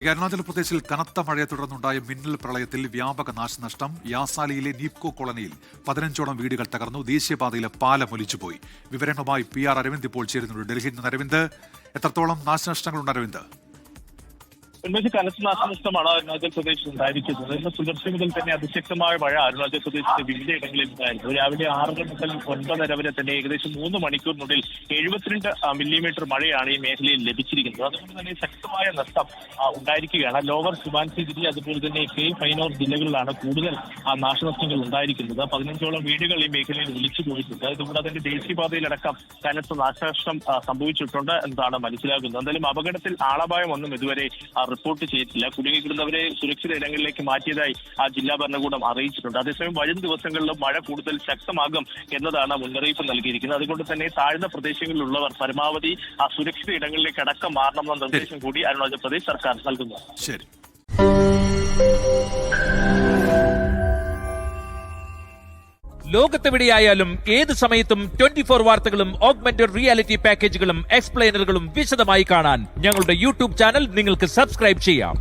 അരുണാചൽ പ്രദേശിൽ കനത്ത മഴയെ തുടർന്നുണ്ടായ മിന്നൽ പ്രളയത്തിൽ വ്യാപക നാശനഷ്ടം. യാസാലിയിലെ നീപ്കോ കോളനിയിൽ 15ഓളം വീടുകൾ തകർന്നു. ദേശീയപാതയിലെ പാലം ഒലിച്ചുപോയി. വിവരങ്ങളുമായി PR അരവിന്ദ് ഇപ്പോൾ ചേരുന്നുണ്ട്. ഡൽഹിയിൽ നിന്ന് അരവിന്ദ്, എത്രത്തോളം നാശനഷ്ടങ്ങളുണ്ട് അരവിന്ദ്? കനത്ത നാശനഷ്ടമാണ് അരുണാചൽ പ്രദേശിൽ ഉണ്ടായിരിക്കുന്നത്. ഇന്ന് പുലർച്ചെ മുതൽ തന്നെ അതിശക്തമായ മഴ അരുണാചൽ പ്രദേശിന്റെ വിവിധയിടങ്ങളിൽ ഉണ്ടായിരുന്നു. രാവിലെ 6 മുതൽ 9:30 വരെ തന്നെ ഏകദേശം 3 മണിക്കൂറിനുള്ളിൽ 72 മില്ലിമീറ്റർ മഴയാണ് ഈ മേഖലയിൽ ലഭിച്ചിരിക്കുന്നത്. അതുകൊണ്ട് തന്നെ ശക്തമായ നഷ്ടം ഉണ്ടായിരിക്കുകയാണ്. ലോവർ സുബാൻസിരി അതുപോലെ തന്നെ ഫൈനോർ ജില്ലകളിലാണ് കൂടുതൽ നാശനഷ്ടങ്ങൾ ഉണ്ടായിരിക്കുന്നത്. 15ഓളം വീടുകൾ ഈ മേഖലയിൽ ഒലിച്ചു പോയിട്ടുണ്ട്. അതുകൂടാതെ തന്നെ ദേശീയപാതയിലടക്കം കനത്ത നാശനഷ്ടം സംഭവിച്ചിട്ടുണ്ട് എന്നതാണ് മനസ്സിലാക്കുന്നത്. എന്തായാലും അപകടത്തിൽ ആളപായമൊന്നും ഇതുവരെ റിപ്പോർട്ട് ചെയ്തിട്ടില്ല. കുടുങ്ങിക്കിടുന്നവരെ സുരക്ഷിത ഇടങ്ങളിലേക്ക് മാറ്റിയതായി ജില്ലാ ഭരണകൂടം അറിയിച്ചിട്ടുണ്ട്. അതേസമയം വരും ദിവസങ്ങളിലും മഴ കൂടുതൽ ശക്തമാകും എന്നതാണ് മുന്നറിയിപ്പ് നൽകിയിരിക്കുന്നത്. അതുകൊണ്ട് തന്നെ താഴ്ന്ന പ്രദേശങ്ങളിലുള്ളവർ പരമാവധി സുരക്ഷിത ഇടങ്ങളിലേക്ക് അടക്കം മാറണമെന്ന നിർദ്ദേശം കൂടി അരുണാചൽ പ്രദേശ് സർക്കാർ നൽകുന്നു. ശരി. ലോകത്തെവിടെയായാലും ഏത് സമയത്തും 24 വാർത്തകളും ഓഗ്മെന്റഡ് റിയാലിറ്റി പാക്കേജുകളും എക്സ്പ്ലെയിനറുകളും വിശദമായി കാണാൻ ഞങ്ങളുടെ YouTube ചാനൽ നിങ്ങൾക്ക് സബ്സ്ക്രൈബ് ചെയ്യാം.